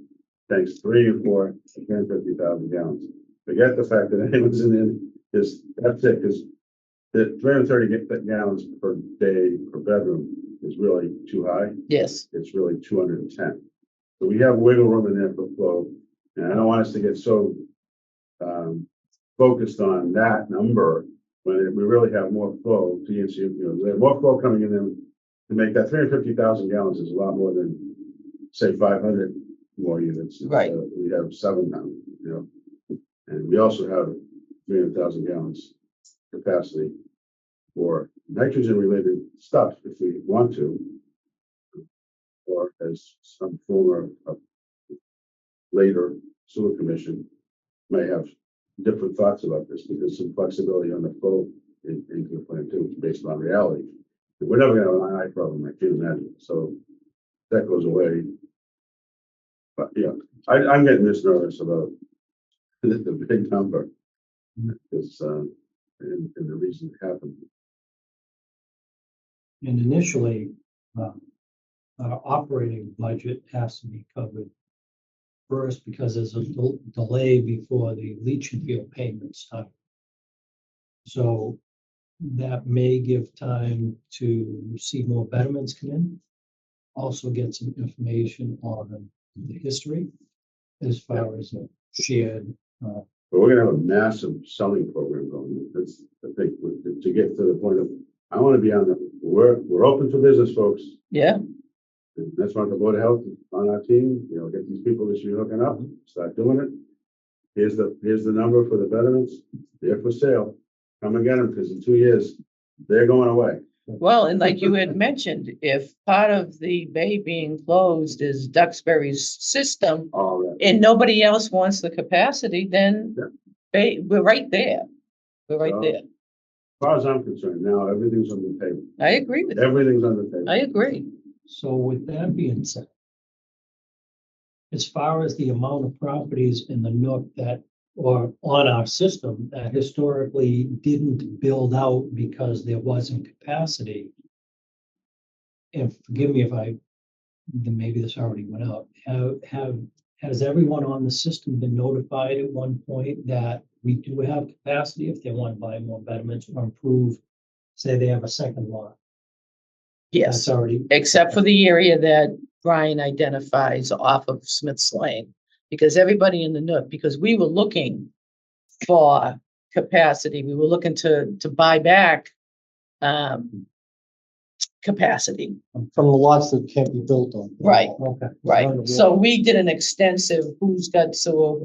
tanks, 3 or 4, 350,000 gallons. Forget the fact that anyone's in is that's it, because the 330 gallons per day per bedroom is really too high. yes, It's really 210. So we have wiggle room in there for flow. And I don't want us to get so focused on that number when we really have more flow. We have more flow coming in than to make that 350,000 gallons is a lot more than, say, 500 more units. Right. We have 7 now, and we also have 300,000 gallons capacity for nitrogen related stuff if we want to, or as some former later sewer commission may have different thoughts about this, because some flexibility on the flow into the plan too, based on reality. We're never gonna have an eye problem, I can't imagine, so that goes away. But yeah, I'm getting this nervous about the big number. Is, and the reason it happened. And initially, our operating budget has to be covered first because there's a delay before the leach and field payments time. So that may give time to see more betterments come in. Also get some information on the history as far as a shared, But we're gonna have a massive selling program going. That's the thing, to get to the point of, I wanna be on we're open for business, folks. Yeah, And that's why the Board of Health on our team, get these people that you're hooking up, start doing it. Here's the number for the betterments, they're for sale. Come and get them, because in 2 years, they're going away. well, and like you had mentioned, if part of the bay being closed is Duxbury's system All that. and nobody else wants the capacity, then we're right there. We're right So- there. As far as I'm concerned, now everything's on the table. I agree with you. Everything's on the table. I agree. so with that being said, as far as the amount of properties in the Nook that, or on our system that historically didn't build out because there wasn't capacity. And forgive me if then maybe this already went out. Has everyone on the system been notified at one point that we do have capacity if they want to buy more betterments or improve, say they have a second lot? Yes, That's already, except for the area that Brian identifies off of Smith's Lane. Because everybody in the Nook, because we were looking for capacity, we were looking to buy back capacity. From the lots that can't be built on. Right. okay. Right, so we did an extensive who's got sewer,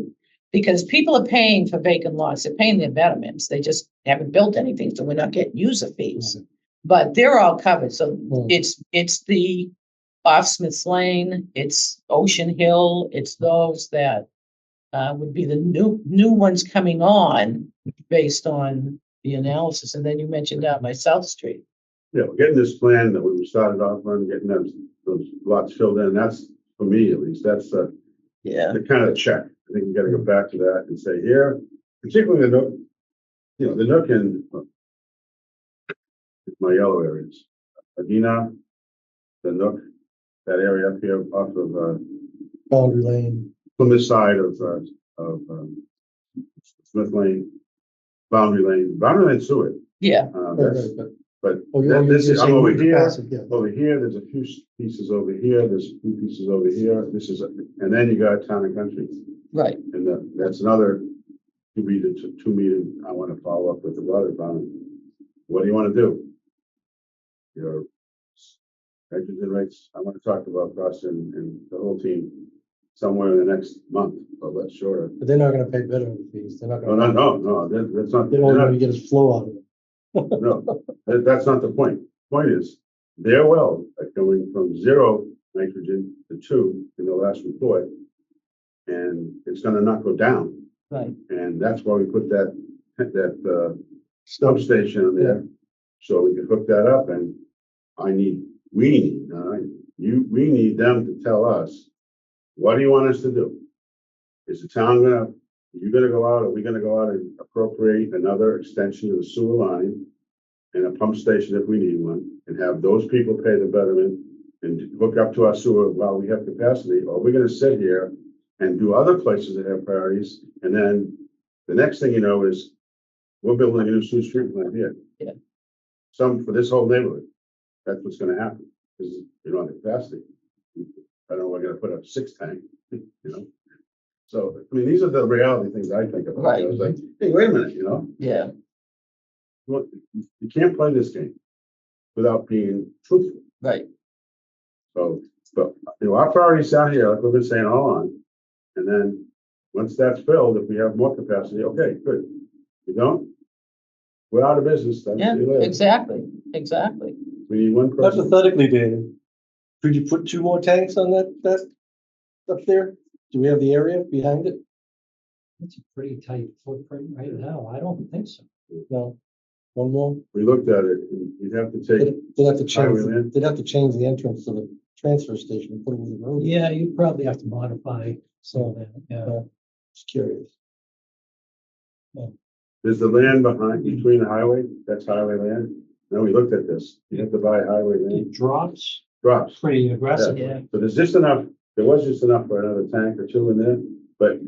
because people are paying for vacant lots, they're paying their betterments, they just haven't built anything, so we're not getting user fees. But they're all covered, so it's the off Smith's Lane, it's Ocean Hill, it's those that would be the new ones coming on based on the analysis, and then you mentioned out by South Street. Yeah, we're getting this plan that we started off on, getting those lots filled in. That's, for me at least, that's Yeah, the kind of check. I think we gotta go back to that and say here, particularly the Nook, the Nook and my yellow areas. Adina, the Nook, that area up here off of Boundary lane. from this side of Smith Lane, Boundary Lane sewer. yeah, That's, but Oh, this is, I'm over here. Yeah. Over here, there's a few pieces over here, there's a few pieces over here, this is, and then you got Town and Country. right, And that's another two meeting I want to follow up with the water department. What do you want to do? Your nitrogen rates, I want to talk about Russ and the whole team somewhere in the next month, but let's shorter. But they're not gonna pay betterment fees. They're not No, gonna. that's not. They don't want to get his flow out of it. No, that's not the point. Point is, their wells are going from 0 nitrogen to 2 in the last report. And it's gonna not go down. right. And that's why we put that substation in there. So we can hook that up, and we need them to tell us, what do you want us to do? Is the town you gonna go out, are we gonna go out and appropriate another extension of the sewer line and a pump station if we need one, and have those people pay the betterment and hook up to our sewer while we have capacity? Or are we gonna sit here and do other places that have priorities, and then the next thing you know is we're building a new sewage treatment plant here. Yeah. Some for this whole neighborhood. That's what's gonna happen, because you don't have capacity. I don't know, we're gonna put up 6 tank, So, I mean, these are the reality things I think about. Right. I was like, hey, wait a minute, Yeah, Well, you can't play this game without being truthful. right, So, but, our priorities out here, like we've been saying all along. And then, once that's filled, if we have more capacity, okay, good. If we don't, we're out of business. Then yeah, see you later. exactly. We need one person. Hypothetically, David, could you put 2 more tanks on that up there? Do we have the area behind it? It's a pretty tight footprint right now. I don't think so. No. One more? We looked at it, and you'd have to take, They'd have to Highway change, land? they'd have to change the entrance to the transfer station and put it in the road. Yeah, you probably have to modify some of that, yeah. Just curious. there's the land behind, between the highway, that's highway land. Then we looked at this, you have to buy highway land, It drops drops. pretty aggressive. Yeah. So there's just enough, there was just enough for another tank or two in there, but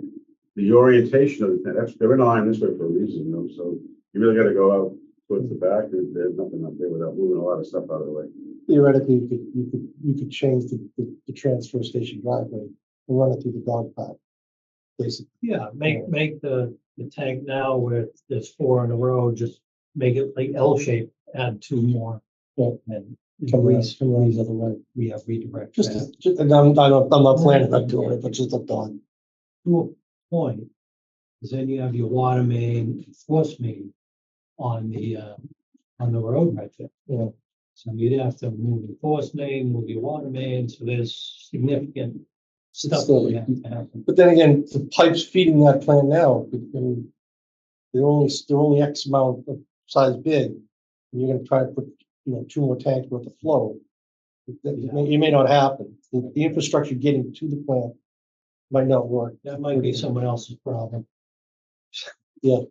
the orientation of the tank, that's, they're in line this way for a reason, you know, so you really gotta go out towards the back, and there's nothing up there without moving a lot of stuff out of the way. Theoretically, you could change the transfer station driveway and run it through the dog park. Basically, Yeah, make the tank now where there's 4 on the road, just make it like L shape, add 2 more. Yeah. And come around re- the other way. we have redirect Just, that. and I'm not planning on doing it, but just a thought. To a point, because then you have your water main, and force main on the road right there. Yeah. So you'd have to move the force main, move your water main, so there's significant stuff that would have to happen. But then again, the pipes feeding that plant now, I mean, they're only X amount of size big. And you're gonna try to put, 2 more tanks worth of flow. It may not happen. The infrastructure getting to the plant might not work. That might be someone else's problem. Yeah.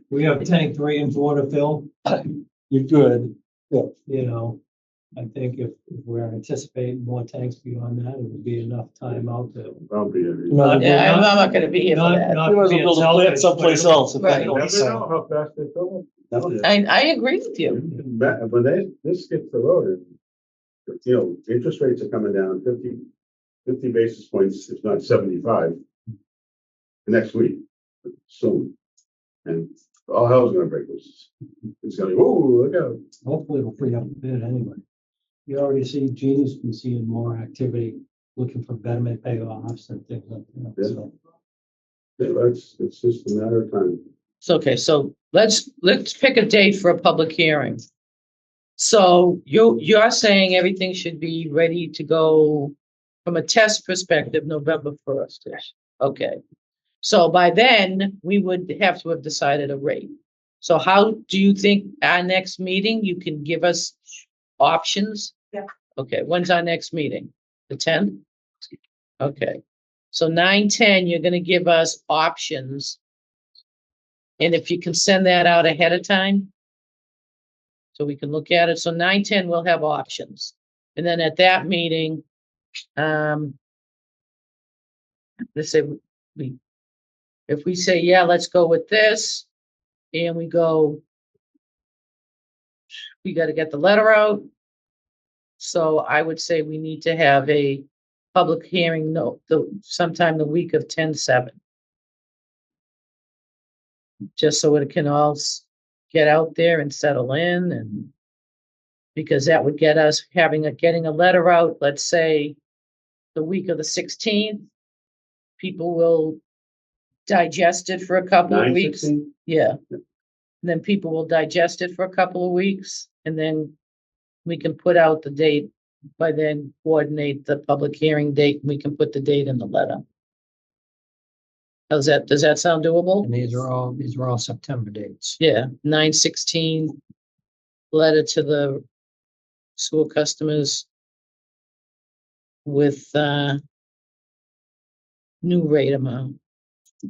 We have tank 3 and 4 to fill, You're good. you know. I think if we're anticipating more tanks beyond that, it would be enough time out to. I'll be, You might as well Yeah, I'm not- not gonna be here for that. Not you might as being well build a selfish, plant someplace but- else. if that Right. you makes never sense. know how fast they fill it. I agree with you. When this gets the road, interest rates are coming down 50 basis points, if not 75. Next week, soon. And all hell's gonna break loose. It's gonna be, whoa, look out. Hopefully it'll free up a bit anyway. You already see Jeannie's been seeing more activity, looking for betterment payoffs and things like that. Yeah. So Yeah, it's just a matter of time. So, okay, so let's pick a date for a public hearing. So you're saying everything should be ready to go from a test perspective, November 1st-ish. Okay. So by then, we would have to have decided a rate. So how do you think our next meeting, you can give us options? Yeah. Okay, when's our next meeting? The 10th? Okay, so 9/10, you're gonna give us options. And if you can send that out ahead of time, so we can look at it. So 9/10, we'll have options. And then at that meeting, let's say if we say, yeah, let's go with this, and we go, we got to get the letter out. So I would say we need to have a public hearing sometime the week of 10/7. Just so it can all get out there and settle in, and because that would get us getting a letter out, let's say the week of the 16th. People will digest it for a couple of weeks. 9/16? Yeah. And then people will digest it for a couple of weeks, and then we can put out the date, by then coordinate the public hearing date, and we can put the date in the letter. Does that sound doable? and these are all September dates. Yeah, 9/16, letter to the school customers with new rate amount,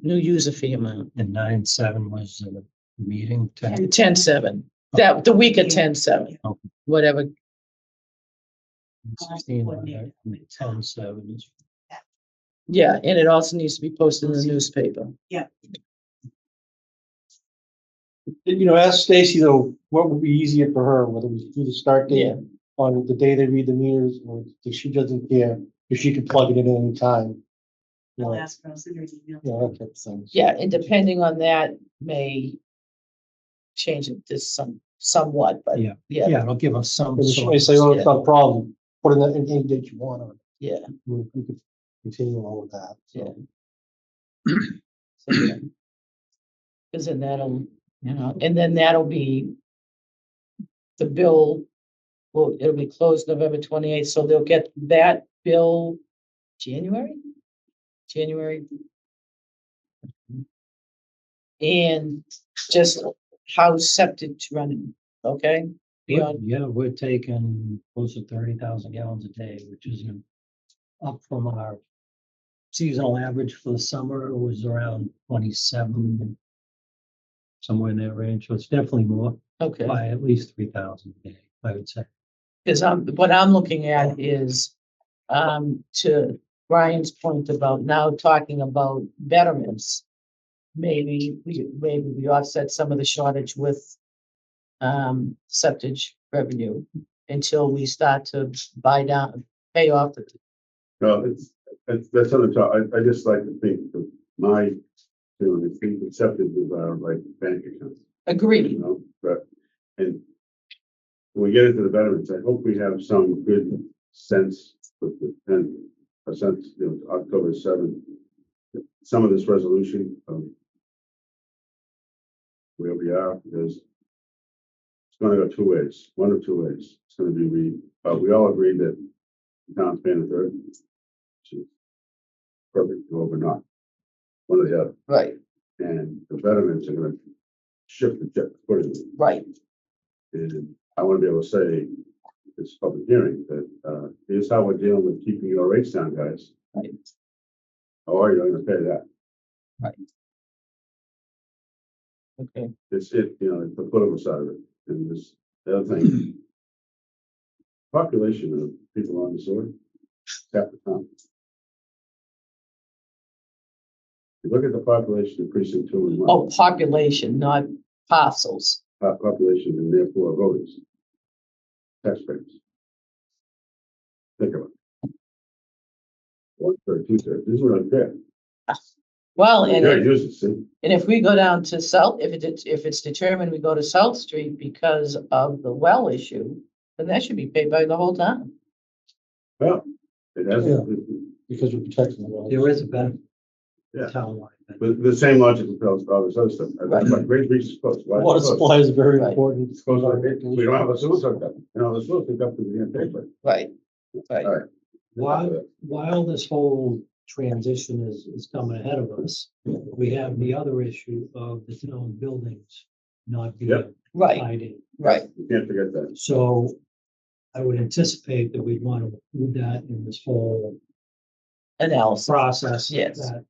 new user fee amount, And 9/7 was the meeting. 10/7, that, the week of 10/7, Okay. whatever. 16, 10/7 is. Yeah, and it also needs to be posted in the newspaper. Ask Stacy though, what would be easier for her, whether we do the start date Yeah. on the day they read the meters, or if she doesn't care, if she can plug it in at any time. I'll ask her, I'll send her an email. That type of thing. Yeah, and depending on that may change it this somewhat, but Yeah. yeah, Yeah, it'll give us some. Because she sort may of- say, oh, it's not a problem, put in any date you want on it. yeah. We could continue on with that, Yeah. so. Cause then that'll be the bill, well, it'll be closed November 28th, so they'll get that bill January. And just how septic's running, okay? Beyond, Yeah, we're taking close to 30,000 gallons a day, which is up from our seasonal average for the summer. It was around 27, somewhere in that range. So it's definitely more okay. by at least 3,000 a day, I would say. Because what I'm looking at is, to Brian's point about now talking about betterments. Maybe we offset some of the shortage with, septic revenue until we start to pay off the, No, that's on the top. I just like to think that my feeling is being accepted with our like bank account, you agreed, know, but, and when we get into the betterments, I hope we have some good sense with the 10%, you know, October 7th. Some of this resolution of where we are, because it's gonna go two ways, one of two ways. It's gonna be we all agree that the town's paying a third, which is perfect, or not, one or the other. right, And the betterments are gonna shift the check accordingly. right, And I wanna be able to say, this public hearing, that, here's how we're dealing with keeping your rates down, guys. right, How are you gonna pay that? okay, It's you know, it's the political side of it. And this, the other thing, population of people on the sewer, half the town. You look at the population of precinct 2 and 1. oh, population, not parcels, Population and therefore voters. Taxpayers. Think of it. 1/3, 2/3. This is what I'm saying. well, and Yeah, if, use it, see? and if we go down to South, if it's determined we go to South Street because of the well issue, then that should be paid by the whole town. Well, it has, Yeah. Because you're protecting the well. There is a benefit. Yeah. Townwide benefit. the same logic applies to all this other stuff. Right. Like Great Beach is close. Why is it Water close? supply is very Right. important. Because we don't have a sewer hooked up. You know, the sewer hooked up to the end paper. Right, right, All right. While this whole transition is coming ahead of us, we have the other issue of the town buildings not being Yep. right, tied in. right, You can't forget that. So I would anticipate that we'd want to include that in this whole analysis, process. Yes. That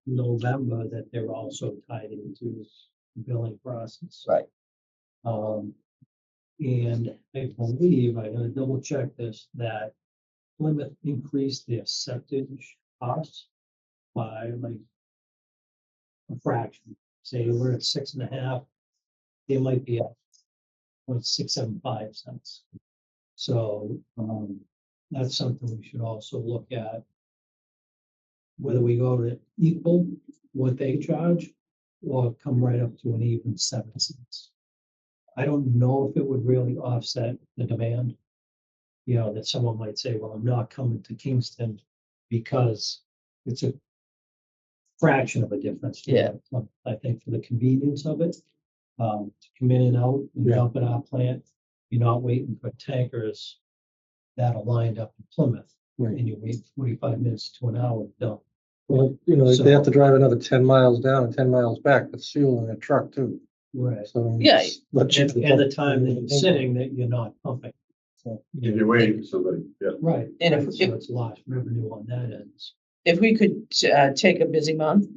November, that they're also tied into the billing process. right, And I believe, I gotta double check this, that Plymouth increased their septic costs by like a fraction. Say we're at 6.5, they might be at 0.675 cents. So, that's something we should also look at. Whether we go to equal what they charge or come right up to an even 7 cents. I don't know if it would really offset the demand. You know, that someone might say, well, I'm not coming to Kingston because it's a fraction of a difference. Yeah. I think for the convenience of it, to come in and out and Yeah. dump at our plant, you're not waiting for tankers that are lined up in Plymouth. Right. And you wait 45 minutes to an hour to dump. Well, you know, So- they have to drive another 10 miles down and 10 miles back with fuel in their truck too. Right. So. Yeah. it's let you- And the time that you're sitting, that you're not pumping. So, If you're waiting for somebody, yeah. Right. And right, if- so it's lost revenue on that end. if we could, take a busy month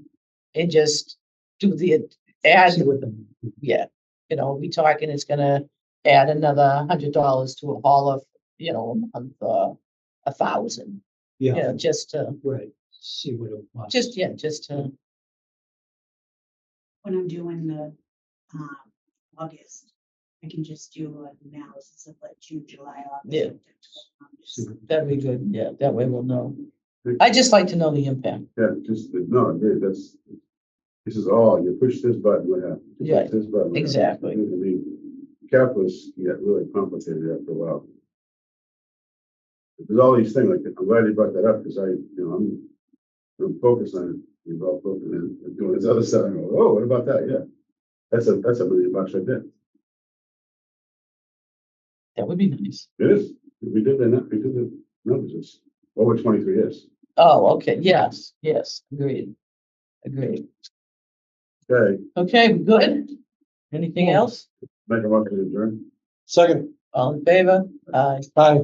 and just do the, add, See what the, yeah, you know, we talking, it's gonna add another $100 to a haul of, you know, a month, 1,000, yeah, yeah, just to, right, see what it was. just to, When I'm doing the, August, I can just do an analysis of like June, July, August. Yeah. See what- that'd be good, yeah, that way we'll know. I just like to know the impact, Yeah, just, no, that's, this is all, you push this button, what happens? You push Yeah, this button, what happens? exactly. I mean, calculus get really complicated after a while. There's all these things, like, I'm glad you brought that up, because I'm focused on it, you're all focused on doing this other stuff, and I go, oh, what about that? Yeah. That's $1 million right there. That would be nice. It is, we did the numbers, it's over 23 years. Oh, okay, yes, agreed, agreed. Okay, Okay, we good? Anything else? Make a motion to adjourn. Second, All in favor? Aye. aye.